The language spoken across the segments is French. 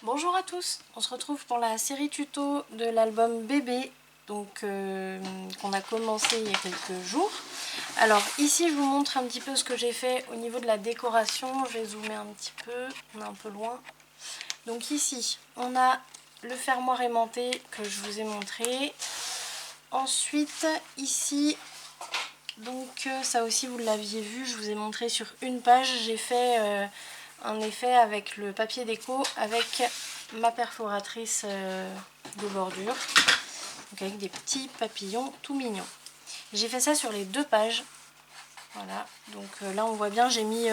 Bonjour à tous, on se retrouve pour la série tuto de l'album Bébé, donc qu'on a commencé il y a quelques jours. Alors ici je vous montre un petit peu ce que j'ai fait au niveau de la décoration, je vais zoomer un petit peu, on est un peu loin. Donc ici on a le fermoir aimanté que je vous ai montré. Ensuite ici, donc ça aussi vous l'aviez vu, je vous ai montré sur une page, j'ai fait un effet avec le papier déco avec ma perforatrice de bordure, donc avec des petits papillons tout mignons. J'ai fait ça sur les deux pages, voilà, donc là on voit bien, j'ai mis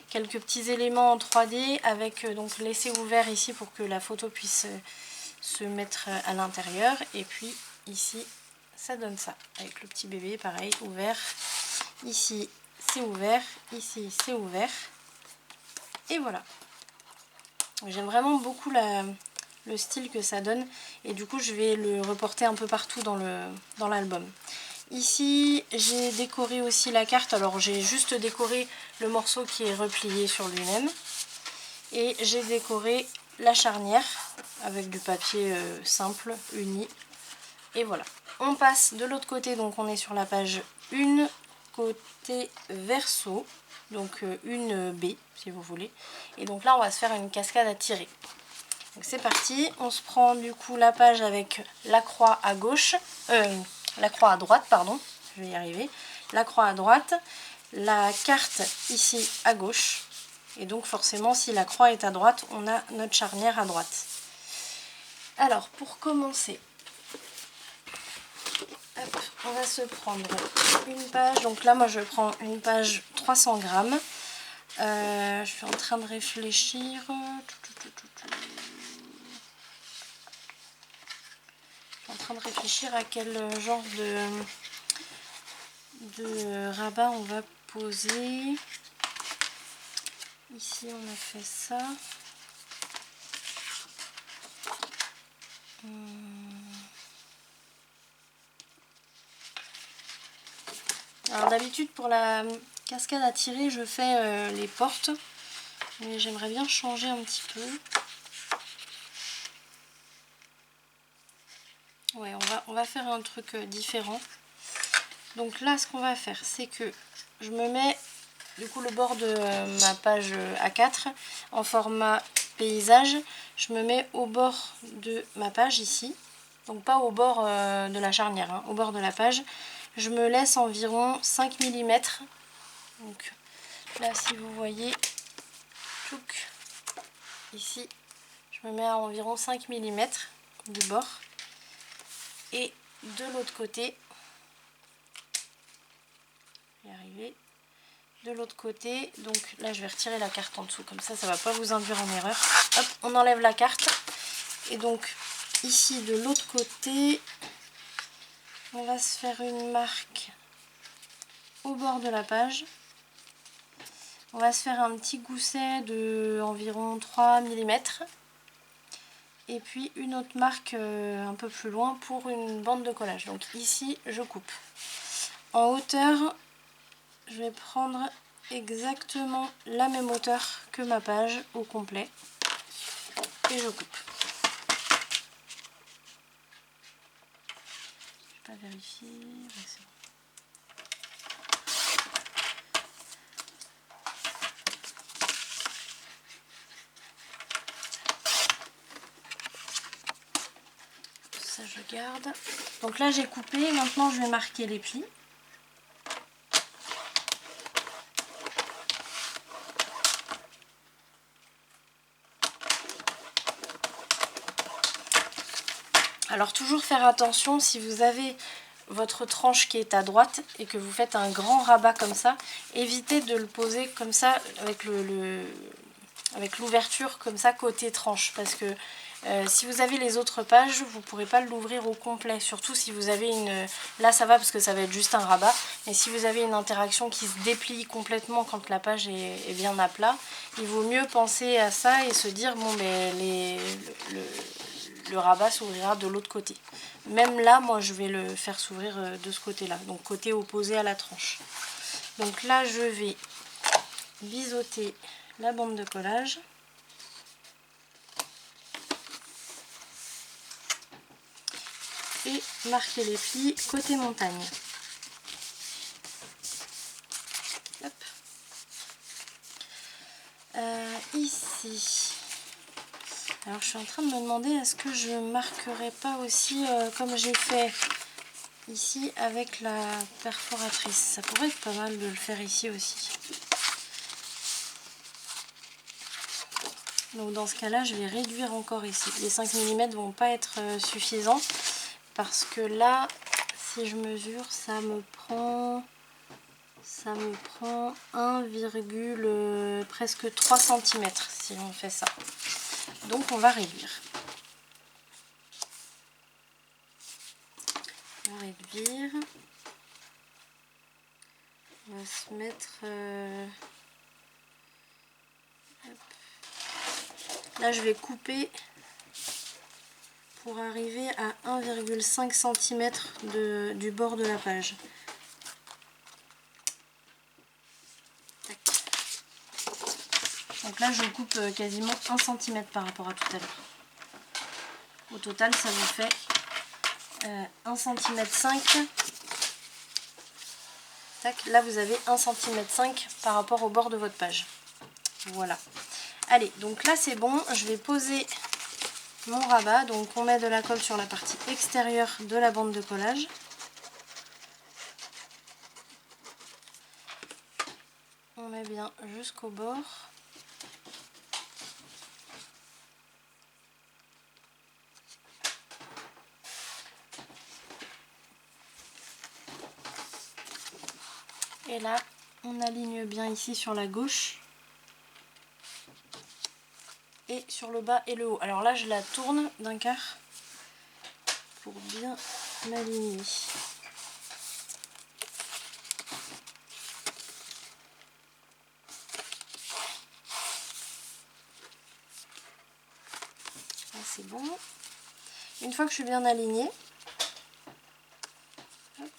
quelques petits éléments en 3D avec donc laissé ouvert ici pour que la photo puisse se mettre à l'intérieur, et puis ici ça donne ça, avec le petit bébé pareil, ouvert, ici c'est ouvert, ici c'est ouvert, et voilà. J'aime vraiment beaucoup le style que ça donne, et du coup je vais le reporter un peu partout dans l'album. Ici j'ai décoré aussi la carte, alors j'ai juste décoré le morceau qui est replié sur lui-même, et j'ai décoré la charnière avec du papier simple, uni, et voilà. On passe de l'autre côté, donc on est sur la page 1, côté verso, donc une B si vous voulez, et donc là on va se faire une cascade à tirer. Donc c'est parti, on se prend du coup la page avec la croix à gauche, la croix à droite, pardon, je vais y arriver, la croix à droite, la carte ici à gauche, et donc forcément si la croix est à droite, on a notre charnière à droite. Alors pour commencer, hop, on va se prendre une page, donc là moi je prends une page 300 grammes, je suis en train de réfléchir, à quel genre de rabat on va poser. Ici on a fait ça. Alors d'habitude pour la cascade à tirer je fais les portes, mais j'aimerais bien changer un petit peu. Ouais, on va faire un truc différent. Donc là ce qu'on va faire, c'est que je me mets du coup le bord de ma page A4 en format paysage, je me mets au bord de ma page ici, donc pas au bord de la charnière, hein, au bord de la page. Je me laisse environ 5 mm, donc là si vous voyez, tchouk, ici je me mets à environ 5 mm du bord, et de l'autre côté, je vais y arriver, de l'autre côté, donc là je vais retirer la carte en dessous, comme ça ça va pas vous induire en erreur. Hop, on enlève la carte, et donc ici de l'autre côté on va se faire une marque au bord de la page, on va se faire un petit gousset de environ 3 mm, et puis une autre marque un peu plus loin pour une bande de collage. Donc ici je coupe en hauteur, je vais prendre exactement la même hauteur que ma page au complet, et je coupe. Je vais pas vérifier, ouais, c'est bon. Ça je garde. Donc là j'ai coupé, maintenant je vais marquer les plis. Alors toujours faire attention, si vous avez votre tranche qui est à droite et que vous faites un grand rabat comme ça, évitez de le poser comme ça avec l'ouverture comme ça côté tranche, parce que si vous avez les autres pages, vous ne pourrez pas l'ouvrir au complet, surtout si vous avez une... Là ça va parce que ça va être juste un rabat, mais si vous avez une interaction qui se déplie complètement quand la page est bien à plat, il vaut mieux penser à ça et se dire bon ben le rabat s'ouvrira de l'autre côté. Même là, moi je vais le faire s'ouvrir de ce côté-là, donc côté opposé à la tranche. Donc là je vais biseauter la bande de collage. et marquer les plis côté montagne. Hop. Ici, alors je suis en train de me demander est-ce que je marquerai pas aussi comme j'ai fait ici avec la perforatrice. Ça pourrait être pas mal de le faire ici aussi. Donc dans ce cas là je vais réduire encore ici. Les 5 mm vont pas être suffisants parce que là si je mesure ça me prend 1, presque 3 cm si on fait ça. Donc on va réduire. On va réduire. On va se mettre... Là je vais couper pour arriver à 1,5 cm du bord de la page. Tac. Donc là je coupe quasiment 1 cm par rapport à tout à l'heure. Au total ça vous fait 1,5 cm. Tac, là vous avez 1,5 cm par rapport au bord de votre page. Voilà. Allez, donc là c'est bon, je vais poser mon rabat. Donc on met de la colle sur la partie extérieure de la bande de collage. On met bien jusqu'au bord. Et là, on aligne bien ici sur la gauche. Et sur le bas et le haut. Alors là, je la tourne d'un quart pour bien m'aligner. C'est bon. Une fois que je suis bien alignée, hop,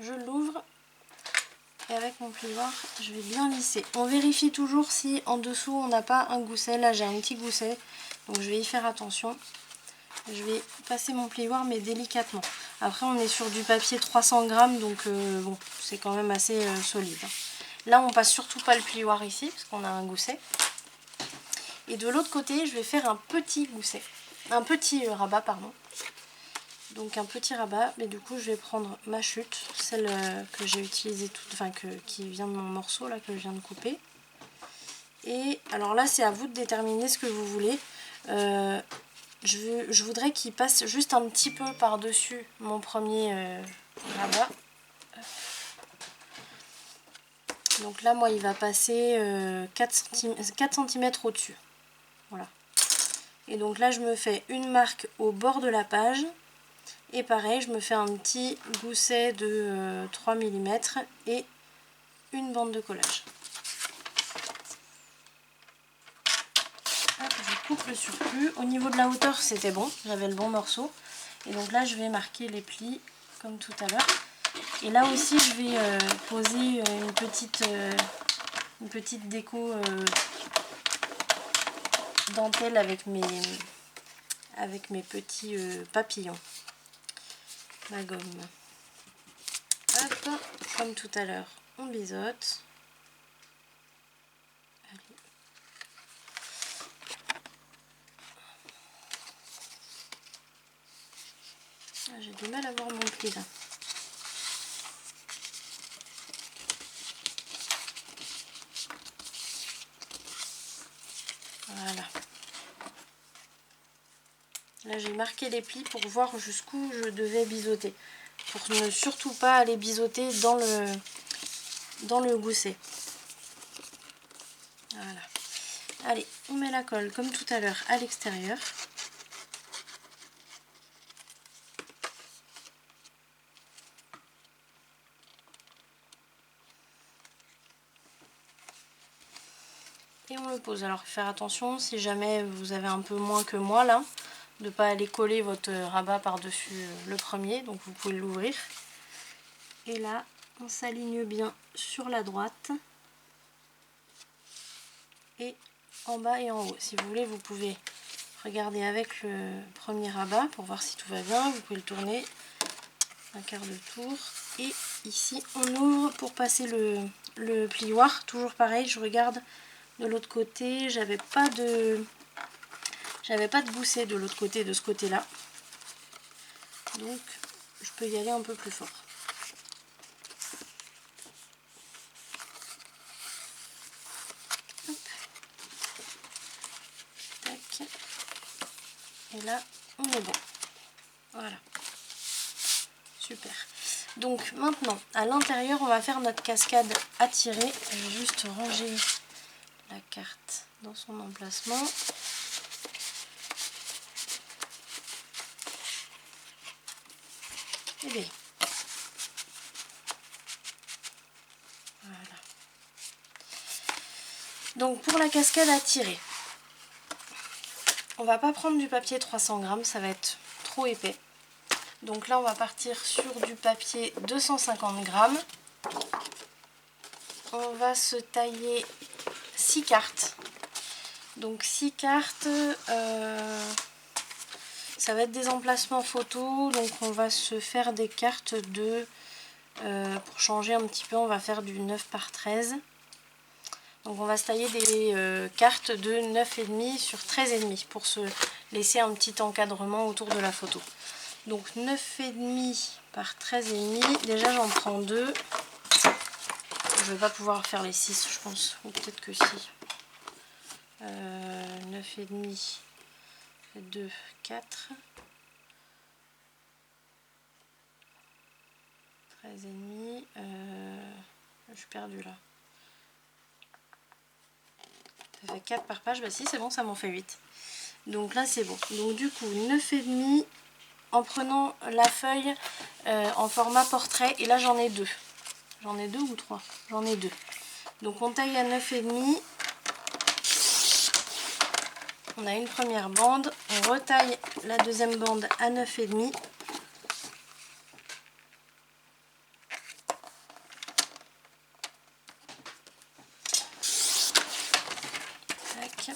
je l'ouvre et avec mon plioir, je vais bien lisser. On vérifie toujours si en dessous on n'a pas un gousset. Là, j'ai un petit gousset, donc je vais y faire attention. Je vais passer mon plioir, mais délicatement. Après, on est sur du papier 300 grammes, donc bon, c'est quand même assez solide. Là, on passe surtout pas le plioir ici, parce qu'on a un gousset. Et de l'autre côté, je vais faire un petit gousset. Un petit rabat, pardon. Donc un petit rabat, mais du coup je vais prendre ma chute, celle que j'ai utilisée qui vient de mon morceau là que je viens de couper. Et alors là c'est à vous de déterminer ce que vous voulez. Je voudrais qu'il passe juste un petit peu par-dessus mon premier rabat. Donc là moi il va passer 4 cm au-dessus. Voilà. Et donc là je me fais une marque au bord de la page. Et pareil, je me fais un petit gousset de 3 mm et une bande de collage. Hop, je coupe le surplus. Au niveau de la hauteur, c'était bon, j'avais le bon morceau. Et donc là, je vais marquer les plis comme tout à l'heure. Et là aussi, je vais poser une petite déco dentelle avec mes petits papillons. Ma gomme. Hop, comme tout à l'heure, on biseaute. Allez. Ah, j'ai du mal à voir mon pli là. Voilà. Là j'ai marqué les plis pour voir jusqu'où je devais biseauter. Pour ne surtout pas aller biseauter dans le gousset. Voilà. Allez, on met la colle comme tout à l'heure à l'extérieur. Et on le pose. Alors faire attention si jamais vous avez un peu moins que moi là, de ne pas aller coller votre rabat par-dessus le premier. Donc vous pouvez l'ouvrir. Et là, on s'aligne bien sur la droite. Et en bas et en haut. Si vous voulez, vous pouvez regardez avec le premier rabat pour voir si tout va bien. Vous pouvez le tourner un quart de tour. Et ici, on ouvre pour passer le plioir. Toujours pareil, je regarde de l'autre côté. J'avais pas de gousset de l'autre côté, de ce côté-là. Donc, je peux y aller un peu plus fort. Hop. Tac. Et là, on est bon. Voilà. Super. Donc maintenant, à l'intérieur, on va faire notre cascade à tirer. Je vais juste ranger la carte dans son emplacement. Et bien. Voilà. Donc pour la cascade à tirer, on va pas prendre du papier 300 grammes, ça va être trop épais. Donc là, on va partir sur du papier 250 grammes. On va se tailler 6 cartes. Donc 6 cartes, ça va être des emplacements photos. Donc on va se faire des cartes de... pour changer un petit peu, on va faire du 9 par 13. Donc on va se tailler des cartes de 9,5 sur 13,5 pour se laisser un petit encadrement autour de la photo. Donc 9,5 par 13,5, déjà j'en prends 2. Je vais pas pouvoir faire les 6 je pense, ou peut-être que si. 9,5, 2, 4. 13,5, je suis perdue là. Ça fait 4 par page, bah si c'est bon, ça m'en fait 8. Donc là c'est bon. Donc du coup 9,5 en prenant la feuille en format portrait, et là j'en ai 2. J'en ai 2 ou 3? J'en ai 2. Donc on taille à 9,5. On a une première bande, on retaille la deuxième bande à 9,5. Tac.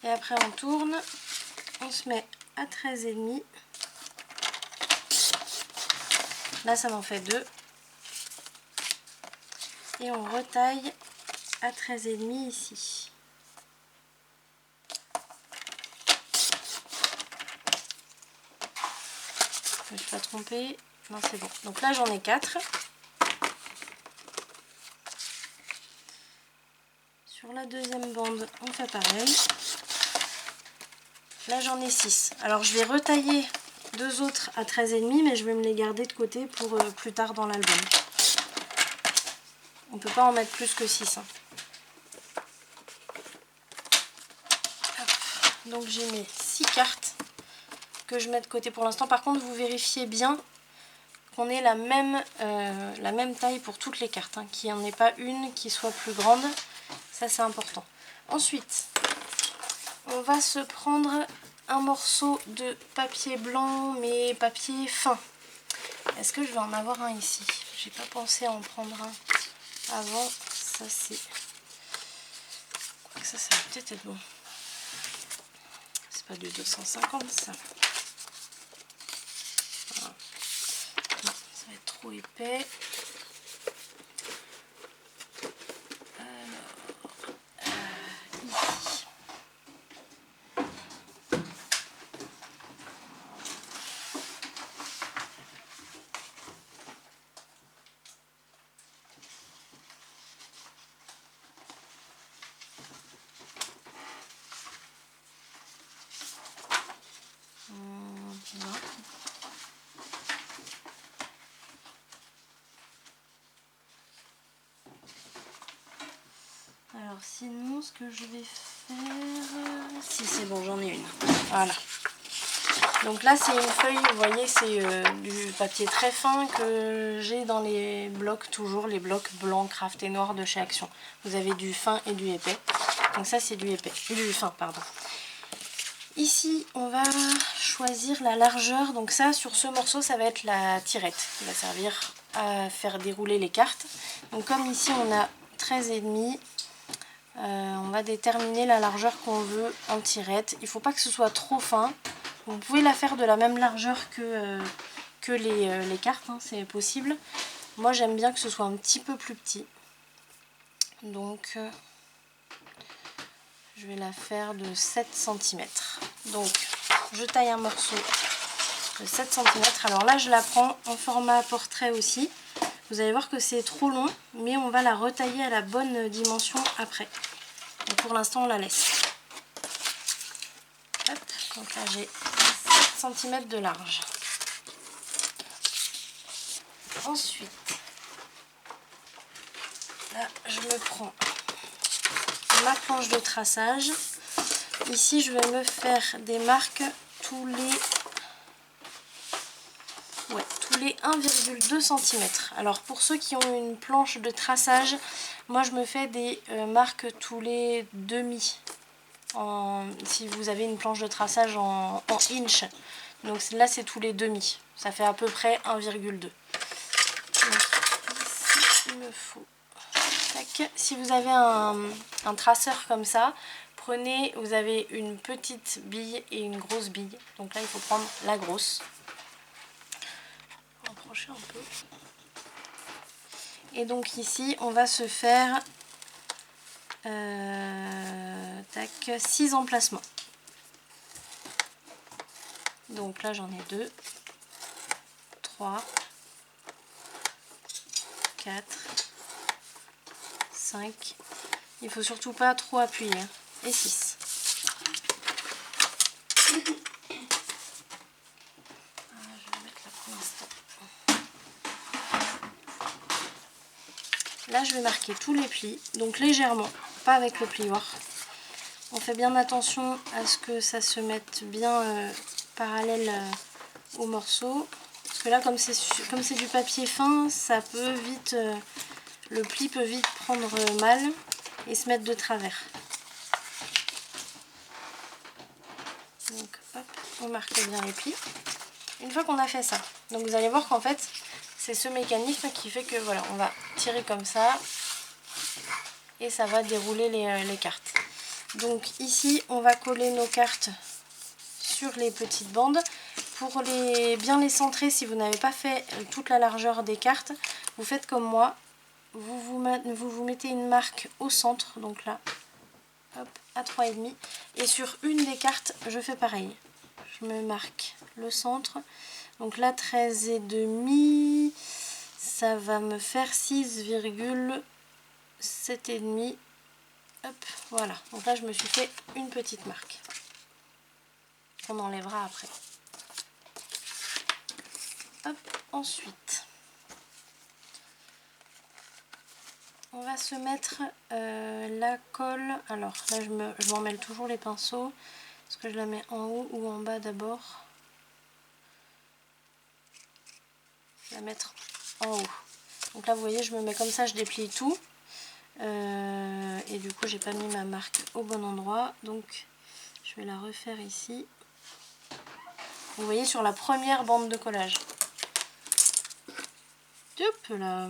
Et après on tourne, on se met à 13,5. Là ça m'en fait 2. Et on retaille à 13,5 ici. Je ne me suis pas trompée. Non, c'est bon. Donc là j'en ai 4. Sur la deuxième bande, on fait pareil. Là j'en ai 6. Alors je vais retailler 2 autres à 13,5, mais je vais me les garder de côté pour plus tard dans l'album. On ne peut pas en mettre plus que 6. Hein. Donc j'ai mes 6 cartes que je mets de côté pour l'instant. Par contre, vous vérifiez bien qu'on ait la même taille pour toutes les cartes. Hein, qu'il n'y en ait pas une qui soit plus grande. Ça, c'est important. Ensuite, on va se prendre un morceau de papier blanc, mais papier fin. Est-ce que je vais en avoir un ici? J'ai pas pensé à en prendre un avant. Ça, c'est... Ça va peut-être être bon. C'est pas du 250, ça. Voilà. Non, ça va être trop épais. Alors sinon ce que je vais faire... Si c'est bon, j'en ai une. Voilà. Donc là c'est une feuille, vous voyez, c'est du papier très fin que j'ai dans les blocs, toujours les blocs blancs, craft et noirs de chez Action. Vous avez du fin et du épais. Donc ça c'est du épais, du fin, pardon. Ici on va choisir la largeur, donc ça sur ce morceau ça va être la tirette qui va servir à faire dérouler les cartes. Donc comme ici on a 13,5, On va déterminer la largeur qu'on veut en tirette. Il ne faut pas que ce soit trop fin. Vous pouvez la faire de la même largeur que les cartes, hein, c'est possible. Moi j'aime bien que ce soit un petit peu plus petit. Donc je vais la faire de 7 cm. Donc je taille un morceau de 7 cm. Alors là je la prends en format portrait aussi. Vous allez voir que c'est trop long, mais on va la retailler à la bonne dimension après. Donc pour l'instant on la laisse. Hop, donc là j'ai 7 cm de large. Ensuite, là je me prends ma planche de traçage. Ici je vais me faire des marques tous les 1,2 cm. Alors pour ceux qui ont une planche de traçage, moi je me fais des marques tous les demi. Si vous avez une planche de traçage en inch, donc là c'est tous les demi. Ça fait à peu près 1,2. Donc ici il me faut. Tac. Si vous avez un traceur comme ça, prenez, vous avez une petite bille et une grosse bille. Donc là il faut prendre la grosse. Un peu. Et donc ici on va se faire 6 emplacements. Donc là j'en ai 2, 3, 4, 5. Il faut surtout pas trop appuyer. Et 6. Là je vais marquer tous les plis, donc légèrement, pas avec le plioir. On fait bien attention à ce que ça se mette bien parallèle au morceau. Parce que là comme c'est du papier fin, ça peut vite, le pli peut vite prendre mal et se mettre de travers. Donc hop, on marque bien les plis. Une fois qu'on a fait ça, donc vous allez voir qu'en fait c'est ce mécanisme qui fait que voilà, on va tirer comme ça et ça va dérouler les cartes. Donc ici on va coller nos cartes sur les petites bandes. Pour bien les centrer, si vous n'avez pas fait toute la largeur des cartes, vous faites comme moi, vous mettez une marque au centre, donc là, hop, à 3,5. Et sur une des cartes, je fais pareil. Je me marque le centre. Donc là, 13,5, ça va me faire 6,7,5. Hop, voilà. Donc là, je me suis fait une petite marque. On enlèvera après. Hop, ensuite, on va se mettre la colle. Alors là, je m'emmêle toujours les pinceaux. Est-ce que je la mets en haut ou en bas d'abord? Je vais la mettre en haut. Donc là, vous voyez, je me mets comme ça, je déplie tout. Et du coup, j'ai pas mis ma marque au bon endroit. Donc, je vais la refaire ici. Vous voyez, sur la première bande de collage. Hop là.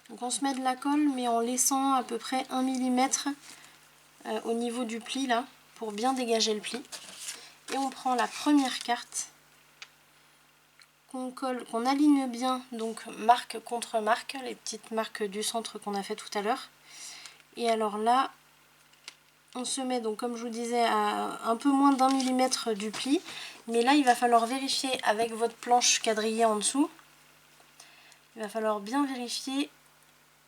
Donc on se met de la colle, mais en laissant à peu près 1 mm au niveau du pli là, pour bien dégager le pli. Et on prend la première carte qu'on colle, qu'on aligne bien, donc marque contre marque, les petites marques du centre qu'on a fait tout à l'heure. Et alors là, on se met donc comme je vous disais à un peu moins d'1 mm du pli, mais là il va falloir vérifier avec votre planche quadrillée en dessous. Il va falloir bien vérifier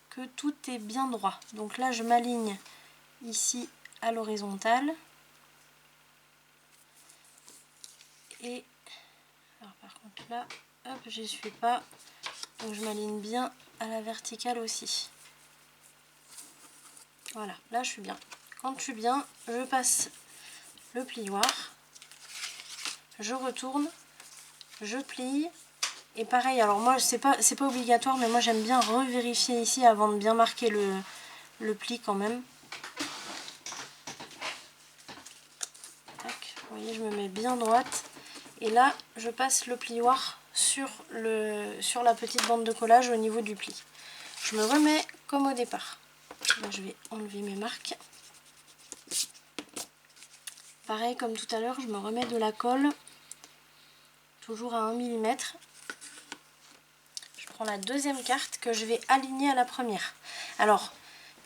que tout est bien droit. Donc là je m'aligne ici à l'horizontale. Et alors par contre là, hop, j'y suis pas. Donc je m'aligne bien à la verticale aussi. Voilà, là je suis bien. Quand je suis bien, je passe le plioir, je retourne, je plie. Et pareil, alors moi c'est pas obligatoire, mais moi j'aime bien revérifier ici avant de bien marquer le pli quand même. Tac, vous voyez, je me mets bien droite. Et là, je passe le plioir sur la petite bande de collage au niveau du pli. je me remets comme au départ. Là, je vais enlever mes marques. Pareil comme tout à l'heure, je me remets de la colle, toujours à 1 mm. Je prends la deuxième carte que je vais aligner à la première. Alors,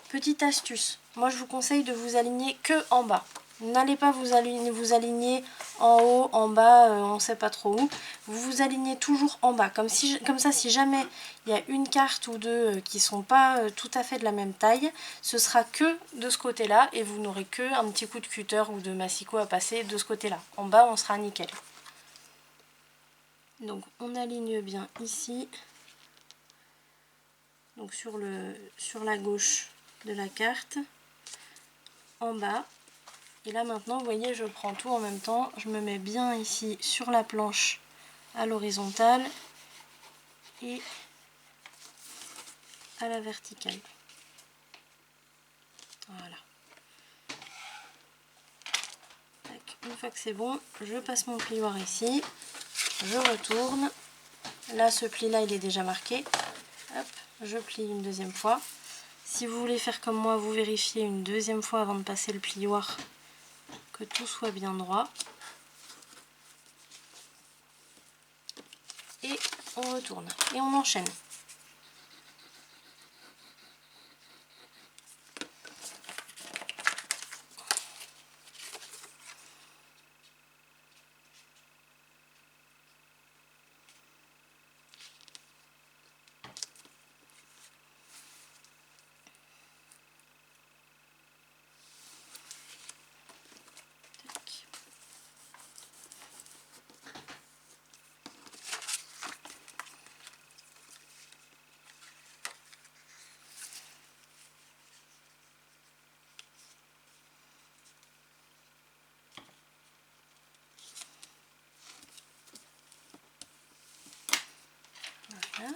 petite astuce, moi je vous conseille de vous aligner que en bas. N'allez pas vous aligner en haut, en bas, on ne sait pas trop où. Vous vous alignez toujours en bas. Comme ça, si jamais il y a une carte ou deux qui ne sont pas tout à fait de la même taille, ce sera que de ce côté-là et vous n'aurez que un petit coup de cutter ou de massicot à passer de ce côté-là. En bas, on sera nickel. Donc on aligne bien ici. Donc sur la gauche de la carte, en bas. Et là maintenant, vous voyez, je prends tout en même temps. Je me mets bien ici sur la planche à l'horizontale et à la verticale. Voilà. Une fois que c'est bon, je passe mon plioir ici. Je retourne. Là, ce pli-là, il est déjà marqué. Hop, je plie une deuxième fois. Si vous voulez faire comme moi, vous vérifiez une deuxième fois avant de passer le plioir que tout soit bien droit. Et on retourne. Et on enchaîne. Voilà.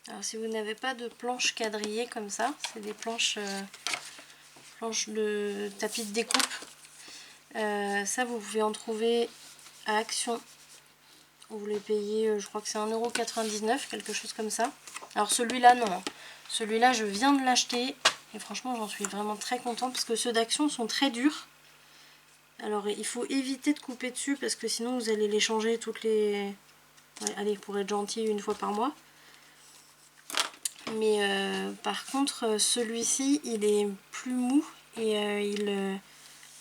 Alors si vous n'avez pas de planches quadrillées comme ça, c'est des planches de tapis de découpe. Ça vous pouvez en trouver à Action. Vous les payez, je crois que c'est 1,99 €, quelque chose comme ça. Alors celui-là non, celui-là je viens de l'acheter et franchement j'en suis vraiment très contente parce que ceux d'Action sont très durs. Alors il faut éviter de couper dessus parce que sinon vous allez les changer toutes les... Ouais, allez, pour être gentil, une fois par mois. Mais par contre celui-ci il est plus mou et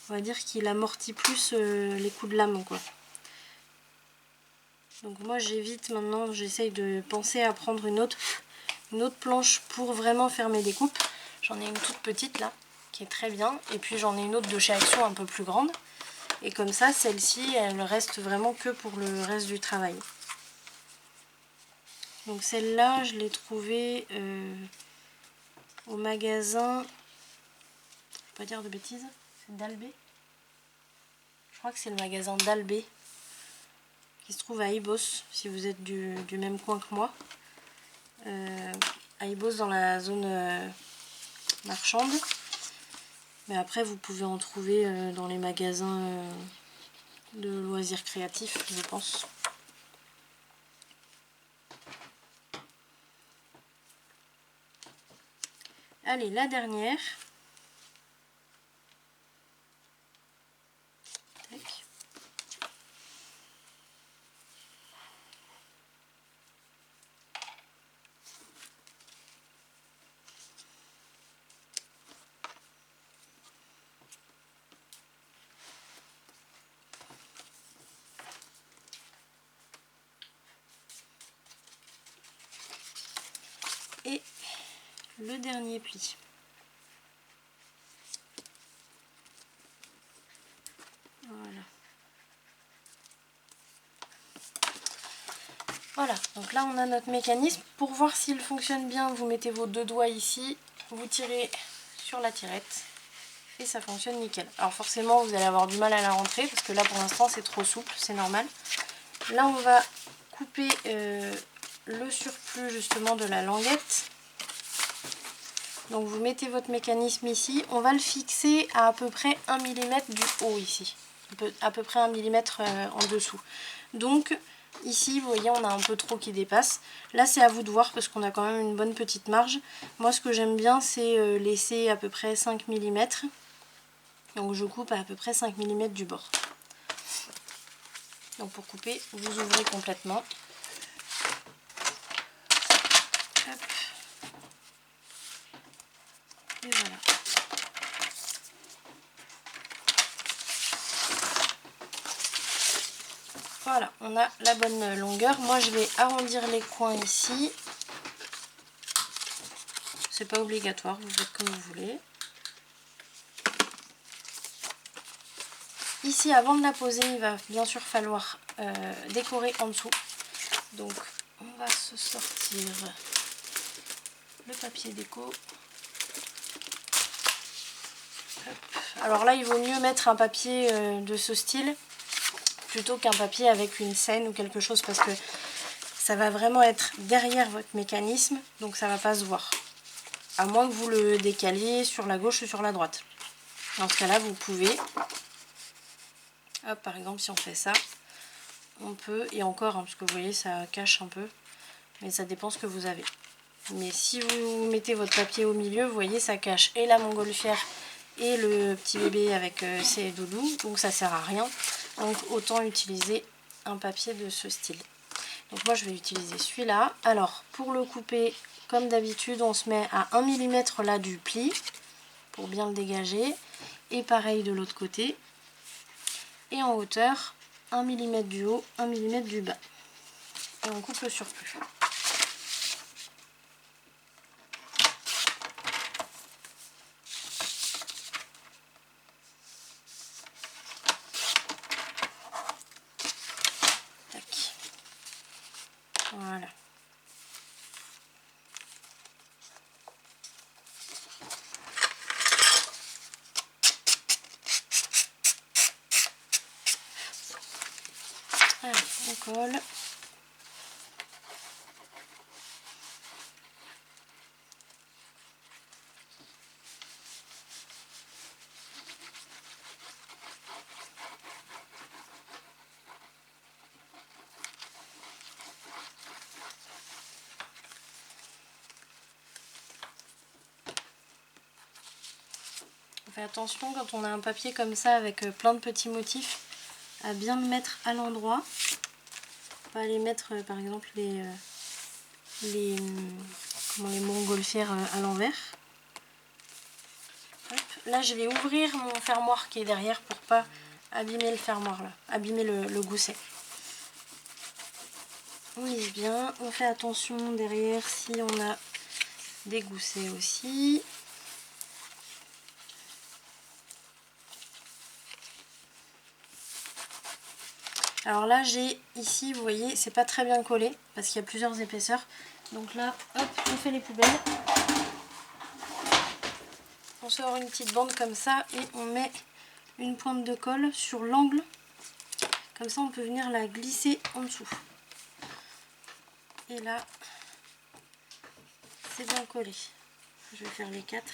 on va dire qu'il amortit plus les coups de lame quoi. Donc moi j'évite maintenant, j'essaye de penser à prendre une autre planche pour vraiment faire mes découpes. J'en ai une toute petite là qui est très bien et puis j'en ai une autre de chez Action un peu plus grande et comme ça celle-ci elle reste vraiment que pour le reste du travail. Donc celle-là je l'ai trouvée au magasin, je vais pas dire de bêtises, c'est d'Albé. Je crois que c'est le magasin d'Albé qui se trouve à Ibos, si vous êtes du même coin que moi. À Ibos dans la zone marchande. Mais après vous pouvez en trouver dans les magasins de loisirs créatifs, je pense. Allez, la dernière. Tac. Et le dernier pli. Voilà, donc là on a notre mécanisme. Pour voir s'il fonctionne bien, vous mettez vos 2 doigts ici, vous tirez sur la tirette et ça fonctionne nickel. Alors forcément vous allez avoir du mal à la rentrer parce que là pour l'instant c'est trop souple, c'est normal. Là on va couper le surplus justement de la languette. Donc vous mettez votre mécanisme ici, on va le fixer à peu près 1 mm du haut ici, à peu près 1 mm en dessous. Donc ici vous voyez on a un peu trop qui dépasse, là c'est à vous de voir parce qu'on a quand même une bonne petite marge. Moi ce que j'aime bien c'est laisser à peu près 5 mm, donc je coupe à peu près 5 mm du bord. Donc pour couper vous ouvrez complètement. Hop. Et voilà. Voilà, on a la bonne longueur. Moi, je vais arrondir les coins ici. C'est pas obligatoire, vous faites comme vous voulez. Ici, avant de la poser, il va bien sûr falloir décorer en dessous. Donc, on va se sortir le papier déco. Hop. Alors là, il vaut mieux mettre un papier de ce style plutôt qu'un papier avec une scène ou quelque chose parce que ça va vraiment être derrière votre mécanisme, donc ça va pas se voir. À moins que vous le décaliez sur la gauche ou sur la droite. Dans ce cas-là, vous pouvez, hop, par exemple, si on fait ça, on peut, et encore, hein, parce que vous voyez, ça cache un peu, mais ça dépend ce que vous avez. Mais si vous mettez votre papier au milieu, vous voyez, ça cache et la montgolfière et le petit bébé avec ses doudous, donc ça sert à rien. Donc autant utiliser un papier de ce style. Donc moi je vais utiliser celui-là. Alors pour le couper, comme d'habitude, on se met à 1 mm là du pli pour bien le dégager. Et pareil de l'autre côté. Et en hauteur, 1 mm du haut, 1 mm du bas. Et on coupe le surplus. Voilà. Allez, on colle. On fait attention quand on a un papier comme ça avec plein de petits motifs à bien le mettre à l'endroit. Pas aller mettre par exemple les montgolfières à l'envers. Là je vais ouvrir mon fermoir qui est derrière pour pas abîmer le fermoir là, abîmer le gousset. On lisse bien, on fait attention derrière si on a des goussets aussi. Alors là j'ai ici, vous voyez, c'est pas très bien collé parce qu'il y a plusieurs épaisseurs. Donc là, hop, on fait les poubelles. On sort une petite bande comme ça et on met une pointe de colle sur l'angle. Comme ça on peut venir la glisser en dessous. Et là, c'est bien collé. Je vais faire les 4.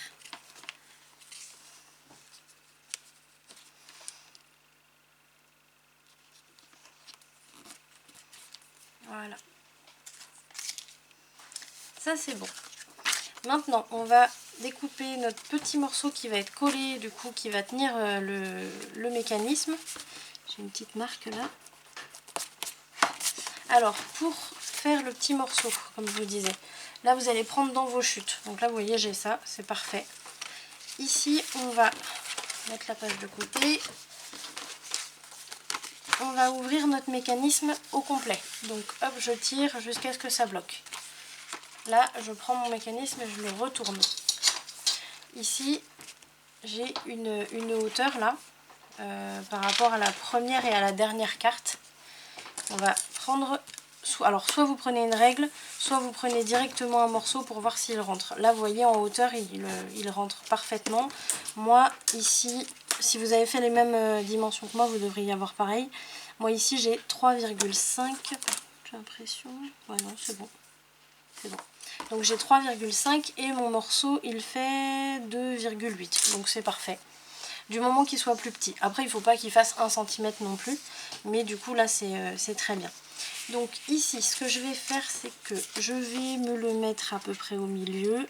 Voilà. Ça c'est bon. Maintenant, on va découper notre petit morceau qui va être collé, du coup, qui va tenir le mécanisme. J'ai une petite marque là. Alors, pour faire le petit morceau, comme je vous disais, là vous allez prendre dans vos chutes. Donc là, vous voyez, j'ai ça, c'est parfait. Ici, on va mettre la page de côté. On va ouvrir notre mécanisme au complet. Donc hop, je tire jusqu'à ce que ça bloque. Là, je prends mon mécanisme et je le retourne. Ici, j'ai une hauteur là, par rapport à la première et à la dernière carte. On va prendre soit vous prenez une règle, soit vous prenez directement un morceau pour voir s'il rentre. Là vous voyez en hauteur il rentre parfaitement. Moi ici, si vous avez fait les mêmes dimensions que moi, vous devriez avoir pareil. Moi ici j'ai 3,5, j'ai l'impression, ouais non c'est bon, c'est bon. Donc j'ai 3,5 et mon morceau il fait 2,8, donc c'est parfait. Du moment qu'il soit plus petit. Après il ne faut pas qu'il fasse 1 cm non plus, mais du coup là c'est très bien. Donc ici ce que je vais faire, c'est que je vais me le mettre à peu près au milieu.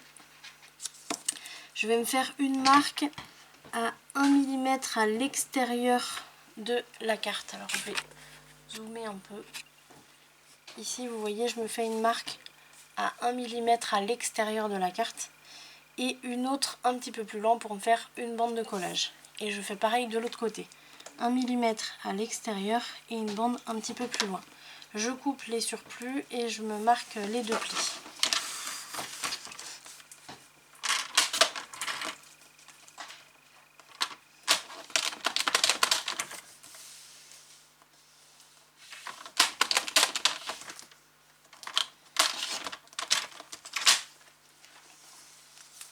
Je vais me faire une marque à 1 mm à l'extérieur de la carte. Alors je vais zoomer un peu. Ici vous voyez, je me fais une marque à 1 mm à l'extérieur de la carte et une autre un petit peu plus loin pour me faire une bande de collage. Et je fais pareil de l'autre côté. 1 mm à l'extérieur et une bande un petit peu plus loin. Je coupe les surplus et je me marque les deux plis.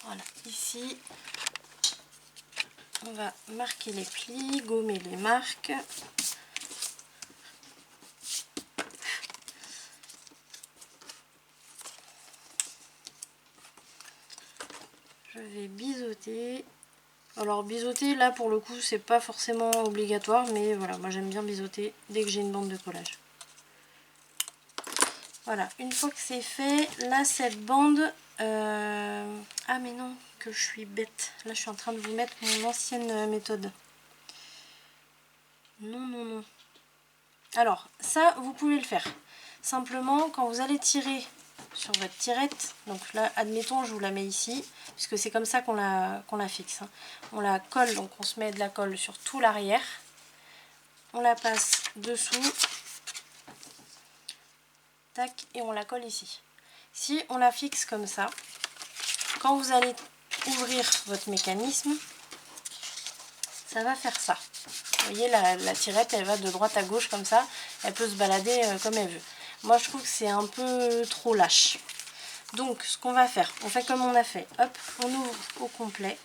Voilà, ici on va marquer les plis, gommer les marques. Je vais biseauter. Alors biseauter là pour le coup c'est pas forcément obligatoire, mais voilà, moi j'aime bien biseauter dès que j'ai une bande de collage. Voilà, une fois que c'est fait, là cette bande... Ah mais non, que je suis bête. Là je suis en train de vous mettre mon ancienne méthode. Non, non, non. Alors, ça vous pouvez le faire. Simplement, quand vous allez tirer sur votre tirette, donc là, admettons, je vous la mets ici, puisque c'est comme ça qu'on la fixe. Hein. On la colle, donc on se met de la colle sur tout l'arrière. On la passe dessous. Tac, et on la colle ici. Si on la fixe comme ça, quand vous allez ouvrir votre mécanisme, ça va faire ça. Vous voyez, la tirette, elle va de droite à gauche comme ça. Elle peut se balader comme elle veut. Moi, je trouve que c'est un peu trop lâche. Donc, ce qu'on va faire, on fait comme on a fait. Hop, on ouvre au complet.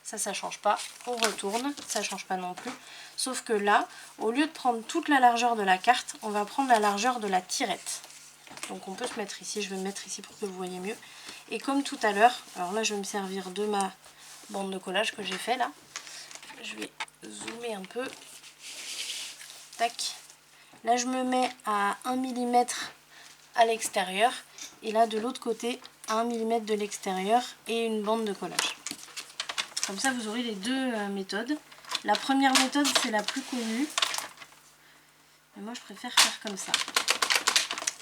Ça change pas. On retourne, ça change pas non plus. Sauf que là, au lieu de prendre toute la largeur de la carte, on va prendre la largeur de la tirette. Donc, on peut se mettre ici. Je vais me mettre ici pour que vous voyez mieux. Et comme tout à l'heure, alors là, je vais me servir de ma bande de collage que j'ai fait là. Je vais zoomer un peu. Tac. Là, je me mets à 1 mm à l'extérieur. Et là, de l'autre côté, à 1 mm de l'extérieur et une bande de collage. Comme ça, vous aurez les deux méthodes. La première méthode, c'est la plus connue. Mais moi, je préfère faire comme ça.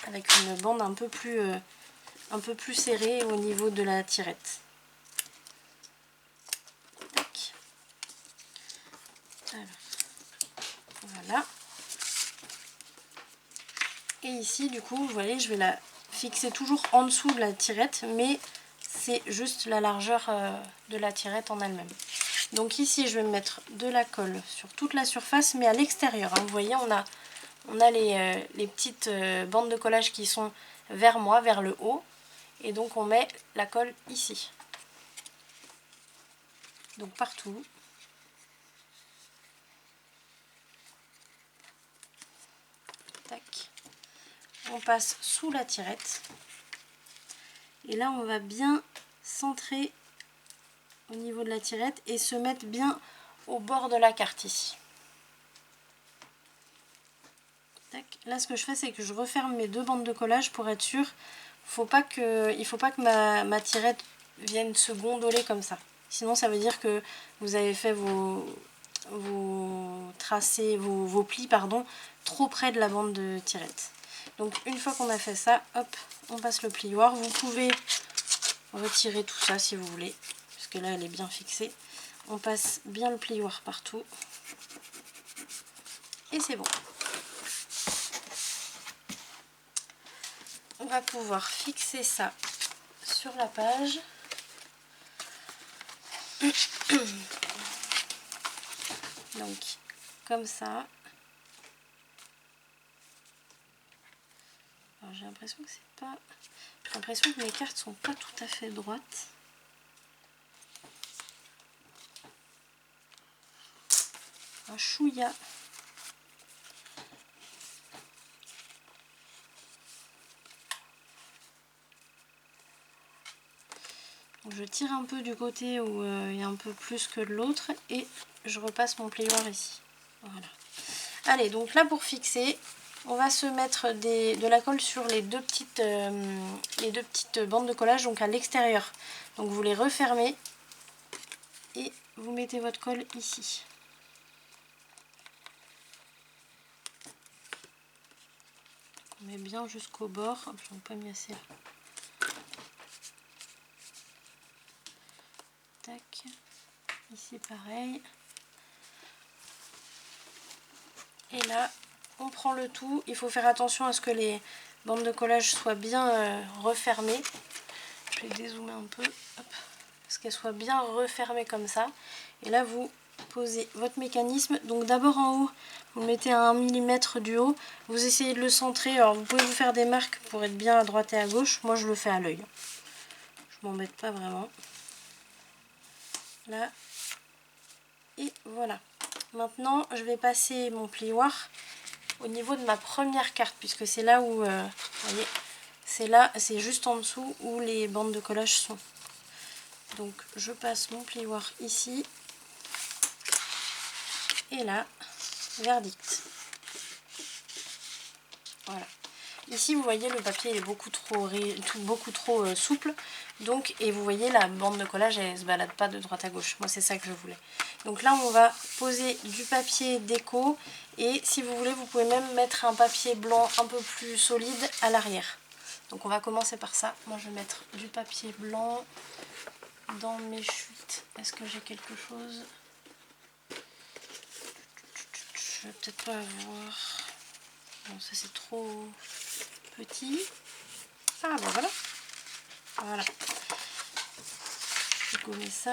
Avec une bande un peu plus serrée au niveau de la tirette. Tac. Alors, voilà. Et ici, du coup, vous voyez, je vais la fixer toujours en dessous de la tirette, mais c'est juste la largeur de la tirette en elle-même. Donc ici, je vais mettre de la colle sur toute la surface, mais à l'extérieur. Hein. Vous voyez, on a les petites bandes de collage qui sont vers moi, vers le haut. Et donc, on met la colle ici. Donc, partout. Tac. On passe sous la tirette. Et là, on va bien centrer au niveau de la tirette et se mettre bien au bord de la carte ici. Tac. Là, ce que je fais, c'est que je referme mes deux bandes de collage pour être sûr. Il ne faut pas que ma tirette vienne se gondoler comme ça. Sinon, ça veut dire que vous avez fait vos tracés, vos plis, pardon, trop près de la bande de tirette. Donc, une fois qu'on a fait ça, hop, on passe le plioir. Vous pouvez retirer tout ça si vous voulez, parce que là, elle est bien fixée. On passe bien le plioir partout. Et c'est bon. On va pouvoir fixer ça sur la page. Donc, comme ça. Alors j'ai l'impression que c'est pas... J'ai l'impression que mes cartes sont pas tout à fait droites. Un chouïa. Je tire un peu du côté où il y a un peu plus que de l'autre et je repasse mon plioir ici. Voilà. Allez, donc là pour fixer, on va se mettre de la colle sur les deux petites bandes de collage, donc à l'extérieur. Donc vous les refermez et vous mettez votre colle ici. On met bien jusqu'au bord. Hop, j'en ai pas mis assez là. Tac. Ici pareil. Et là, on prend le tout. Il faut faire attention à ce que les bandes de collage soient bien refermées. Je vais dézoomer un peu. Hop. Parce qu'elles soient bien refermées comme ça. Et là, vous posez votre mécanisme. Donc d'abord en haut, vous le mettez à 1 mm du haut. Vous essayez de le centrer. Alors vous pouvez vous faire des marques pour être bien à droite et à gauche. Moi, je le fais à l'œil. Je m'embête pas vraiment. Là. Et voilà. Maintenant, je vais passer mon plioir au niveau de ma première carte, puisque c'est là où, vous voyez, c'est juste en dessous où les bandes de collage sont. Donc, je passe mon plioir ici. Et là, verdict. Voilà. Ici, vous voyez, le papier est beaucoup trop souple. Donc, et vous voyez, la bande de collage, elle ne se balade pas de droite à gauche. Moi, c'est ça que je voulais. Donc là, on va poser du papier déco. Et si vous voulez, vous pouvez même mettre un papier blanc un peu plus solide à l'arrière. Donc, on va commencer par ça. Moi, je vais mettre du papier blanc dans mes chutes. Est-ce que j'ai quelque chose? Je vais peut-être pas avoir... Bon, ça, c'est trop petit. Ah, ben voilà. Voilà. Je vais gommer ça.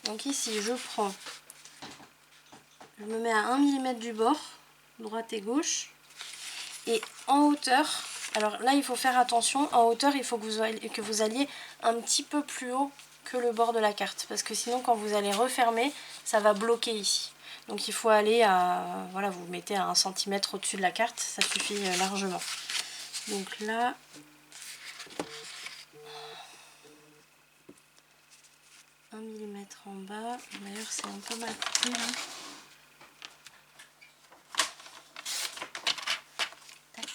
Donc ici, je me mets à 1 mm du bord, droite et gauche. Et en hauteur, alors là, il faut faire attention. En hauteur, il faut que vous alliez un petit peu plus haut que le bord de la carte. Parce que sinon, quand vous allez refermer, ça va bloquer ici. Donc il faut aller à... Voilà, vous mettez à 1 cm au-dessus de la carte. Ça suffit largement. Donc là... 1 mm en bas. D'ailleurs, c'est un peu mal coupé là. Tac.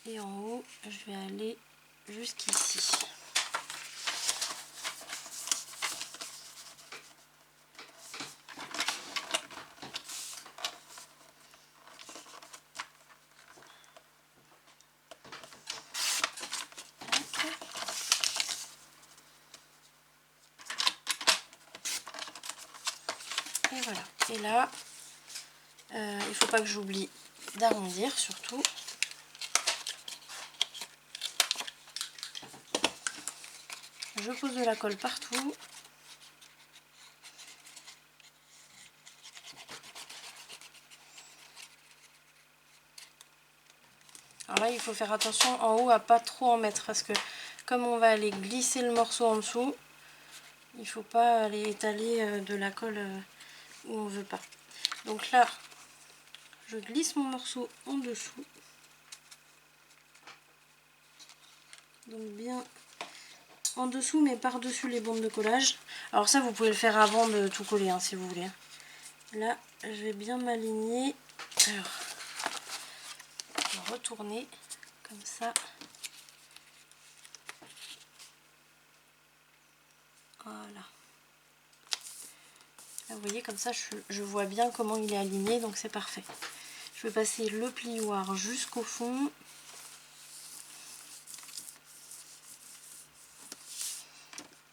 Et en haut, je vais aller jusqu'ici. Et voilà. Et là, il ne faut pas que j'oublie d'arrondir surtout. Je pose de la colle partout. Alors là, il faut faire attention en haut à pas trop en mettre parce que comme on va aller glisser le morceau en dessous, il ne faut pas aller étaler de la colle où on ne veut pas. Donc là, je glisse mon morceau en dessous. Donc bien en dessous mais par-dessus les bandes de collage. Alors ça, vous pouvez le faire avant de tout coller hein, si vous voulez. Là, je vais bien m'aligner. Alors, je vais retourner comme ça. Voilà. Là, vous voyez, comme ça, je vois bien comment il est aligné, donc c'est parfait. Je vais passer le plioir jusqu'au fond.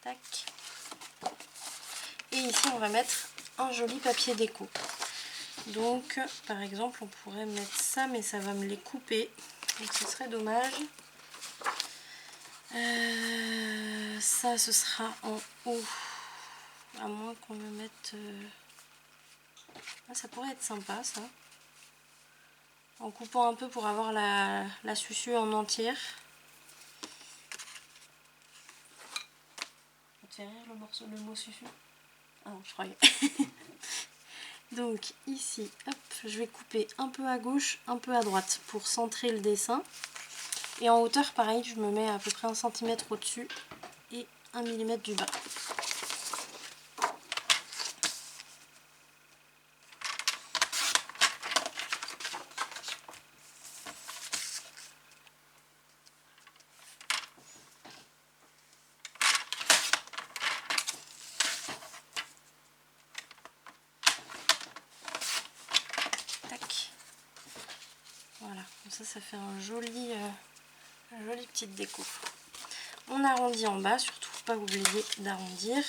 Tac. Et ici, on va mettre un joli papier déco. Donc, par exemple, on pourrait mettre ça, mais ça va me les couper. Donc, ce serait dommage. Ça, ce sera en haut. À moins qu'on me mette... Ah, ça pourrait être sympa, ça. En coupant un peu pour avoir la susu en entière. Ça te fait rire le mot susu? Ah non, je croyais. Donc ici, hop, je vais couper un peu à gauche, un peu à droite pour centrer le dessin. Et en hauteur, pareil, je me mets à peu près 1 cm au-dessus et 1 mm du bas. Tac. Voilà, comme ça fait un joli petite déco. On arrondit en bas, surtout pas oublier d'arrondir.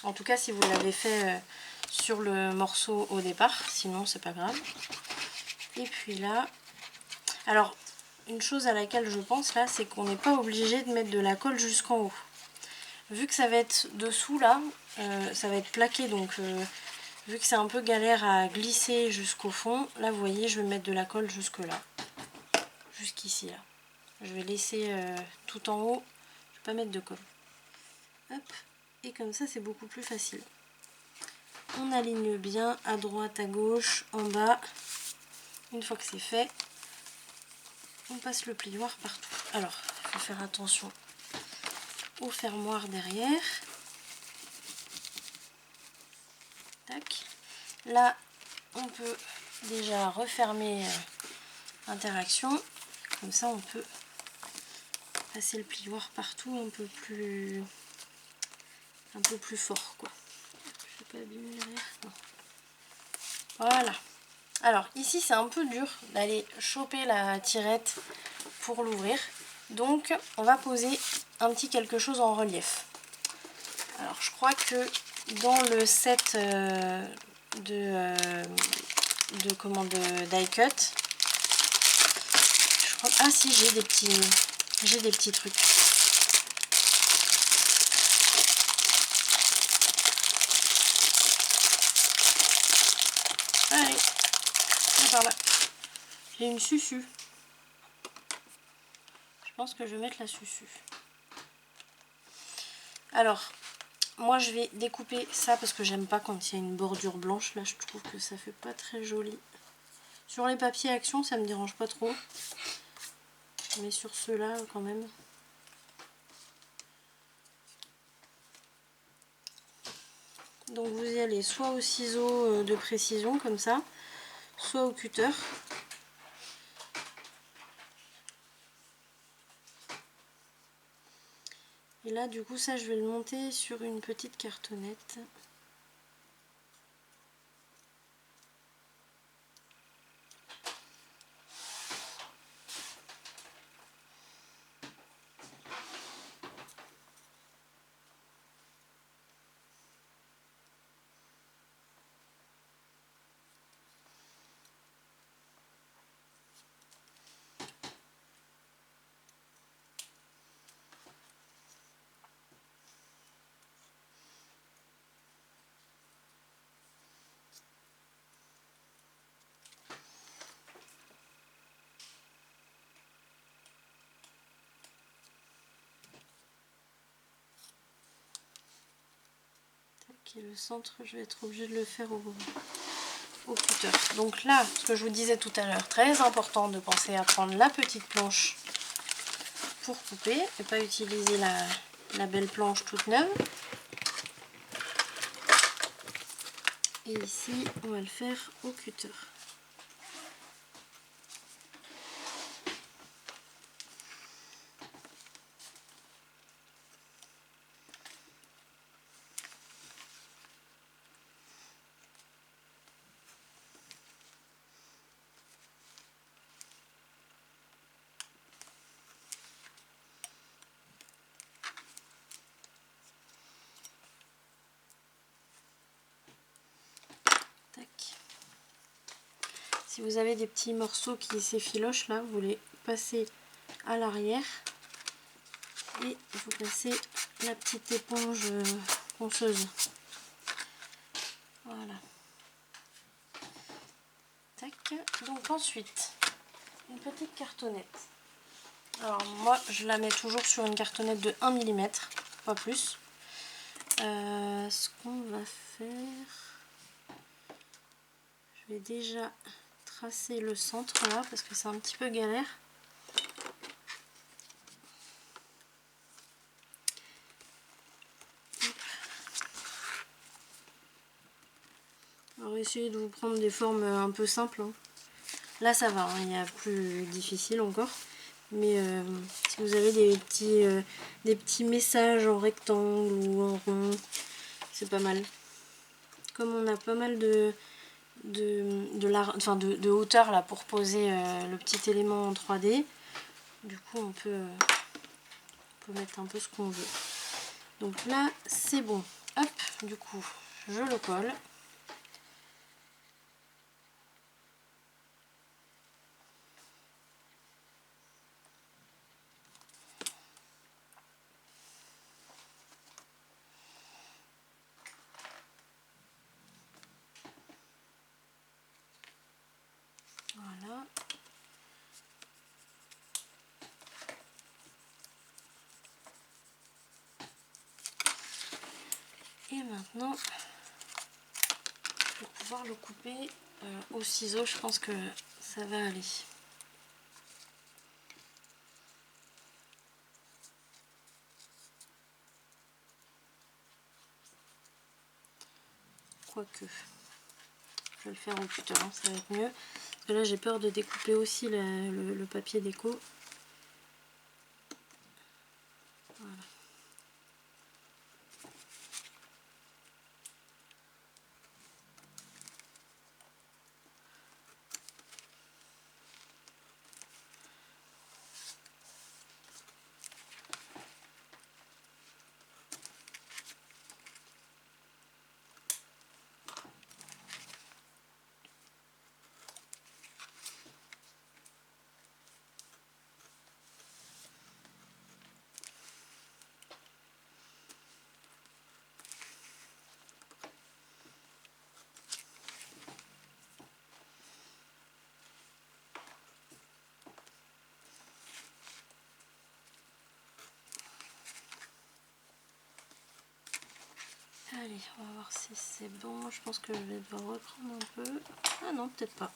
En tout cas, si vous l'avez fait sur le morceau au départ, sinon c'est pas grave. Et puis là, alors une chose à laquelle je pense là, c'est qu'on n'est pas obligé de mettre de la colle jusqu'en haut. Vu que ça va être dessous là, ça va être plaqué, donc vu que c'est un peu galère à glisser jusqu'au fond, là vous voyez, je vais mettre de la colle jusque là, jusqu'ici là. Je vais laisser tout en haut, je vais pas mettre de colle. Hop, et comme ça c'est beaucoup plus facile. On aligne bien à droite, à gauche, en bas. Une fois que c'est fait, on passe le plioir partout. Alors, il faut faire attention au fermoir derrière. Tac. Là, on peut déjà refermer l'interaction. Comme ça, on peut passer le plioir partout un peu plus fort, quoi. Je vais pas abîmer derrière. Non. Voilà. Alors ici c'est un peu dur d'aller choper la tirette pour l'ouvrir, donc on va poser un petit quelque chose en relief. Alors je crois que dans le set de die cut, je crois, ah si, j'ai des petits trucs. Allez, c'est par là. J'ai une susu. Je pense que je vais mettre la susu. Alors, moi je vais découper ça parce que j'aime pas quand il y a une bordure blanche. Là je trouve que ça fait pas très joli. Sur les papiers Action ça me dérange pas trop. Mais sur ceux-là quand même. Donc vous y allez soit au ciseau de précision comme ça, soit au cutter. Et là du coup ça je vais le monter sur une petite cartonnette. Et le centre, je vais être obligée de le faire au cutter. Donc là, ce que je vous disais tout à l'heure, très important de penser à prendre la petite planche pour couper et pas utiliser la belle planche toute neuve. Et ici, on va le faire au cutter. Si vous avez des petits morceaux qui s'effilochent là, vous les passez à l'arrière Et il faut passer la petite éponge ponceuse. Voilà. Tac. Donc ensuite, une petite cartonnette. Alors moi je la mets toujours sur une cartonnette de 1 mm, pas plus. Ce qu'on va faire, je vais déjà tracer le centre là parce que c'est un petit peu galère. Alors essayez de vous prendre des formes un peu simples. Hein. Là ça va, hein, il y a plus difficile encore. Mais si vous avez des petits messages en rectangle ou en rond, c'est pas mal. Comme on a pas mal de hauteur là pour poser le petit élément en 3D, du coup on peut mettre un peu ce qu'on veut. Donc là c'est bon. Hop, du coup je le colle. Voilà. Et maintenant, je vais pouvoir le couper au ciseau, je pense que ça va aller. Quoique, je vais le faire au cutter, hein, ça va être mieux. Parce que là, j'ai peur de découper aussi le papier déco. Voilà. Allez, on va voir si c'est bon. Je pense que je vais devoir reprendre un peu. Ah non, peut-être pas.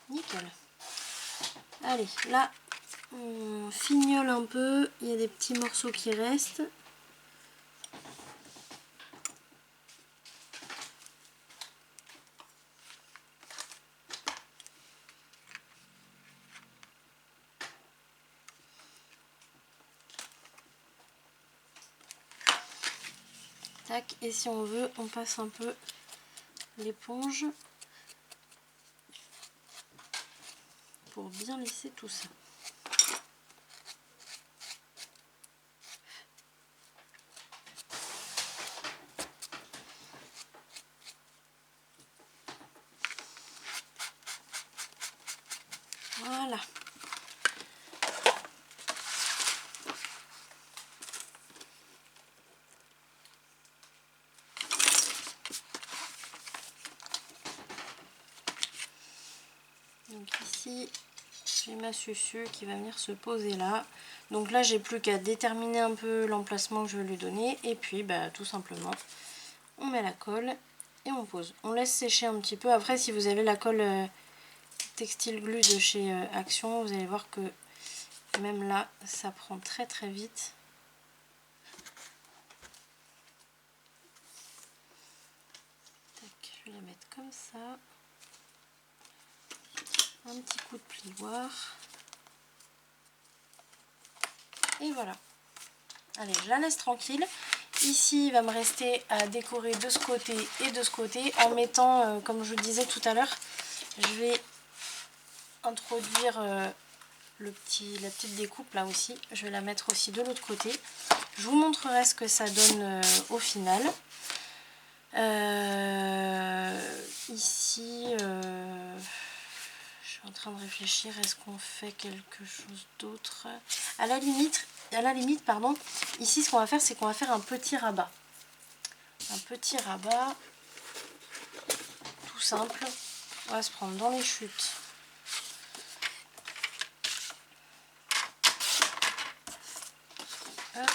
Nickel. Allez, là, on fignole un peu. Il y a des petits morceaux qui restent. Tac, et si on veut, on passe un peu l'éponge pour bien lisser tout ça. Voilà. Donc ici, j'ai ma susu qui va venir se poser là. Donc là, j'ai plus qu'à déterminer un peu l'emplacement que je vais lui donner. Et puis, bah, tout simplement, on met la colle et on pose. On laisse sécher un petit peu. Après, si vous avez la colle Textile Glue de chez Action, vous allez voir que même là, ça prend très très vite. Tac, je vais la mettre comme ça. Un petit coup de plioir. Et voilà. Allez, je la laisse tranquille. Ici, il va me rester à décorer de ce côté et de ce côté en mettant, comme je vous le disais tout à l'heure, je vais introduire la petite découpe là aussi. Je vais la mettre aussi de l'autre côté. Je vous montrerai ce que ça donne au final. Ici, je suis en train de réfléchir, est-ce qu'on fait quelque chose d'autre? À la limite, pardon, ici ce qu'on va faire, c'est qu'on va faire un petit rabat. Un petit rabat, tout simple. On va se prendre dans les chutes. Hop.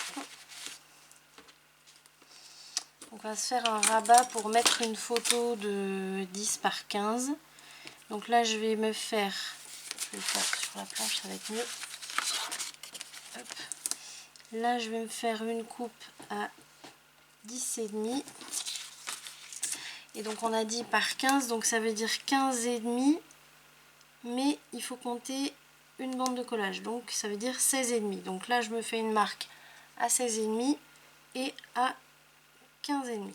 On va se faire un rabat pour mettre une photo de 10 par 15. Donc là, je vais me faire, je vais le faire sur la planche, ça va être mieux. Hop. Là, je vais me faire une coupe à 10,5. Et donc on a dit par 15, donc ça veut dire 15,5. Mais il faut compter une bande de collage, donc ça veut dire 16,5. Donc là, je me fais une marque à 16,5 et à 15,5.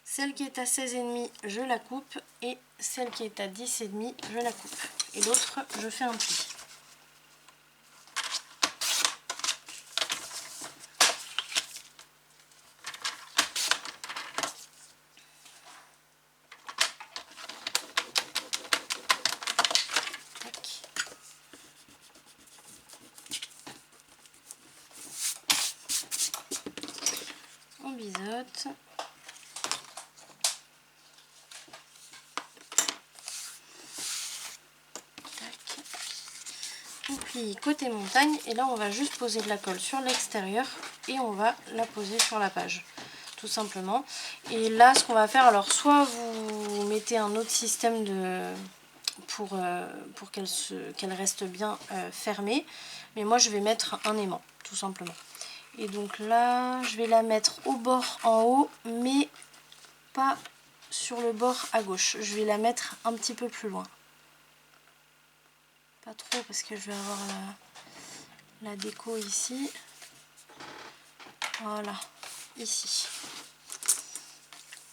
Celle qui est à 16,5, je la coupe, et celle qui est à 10,5, je la coupe. Et l'autre, je fais un pli. On biseaute. On plie côté montagne et là on va juste poser de la colle sur l'extérieur et on va la poser sur la page tout simplement. Et là ce qu'on va faire, alors soit vous mettez un autre système pour qu'elle reste bien fermée, mais moi je vais mettre un aimant tout simplement. Et donc là je vais la mettre au bord en haut, mais pas sur le bord à gauche, je vais la mettre un petit peu plus loin. Pas trop parce que je vais avoir la déco ici. Voilà, ici.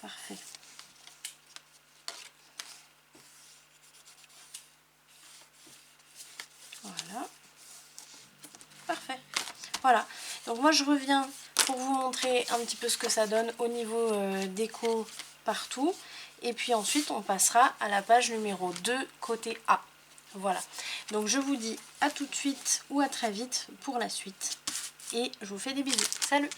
Parfait. Voilà. Parfait. Voilà. Donc moi je reviens pour vous montrer un petit peu ce que ça donne au niveau déco partout. Et puis ensuite on passera à la page numéro 2 côté A. Voilà. Donc je vous dis à tout de suite ou à très vite pour la suite. Et je vous fais des bisous. Salut!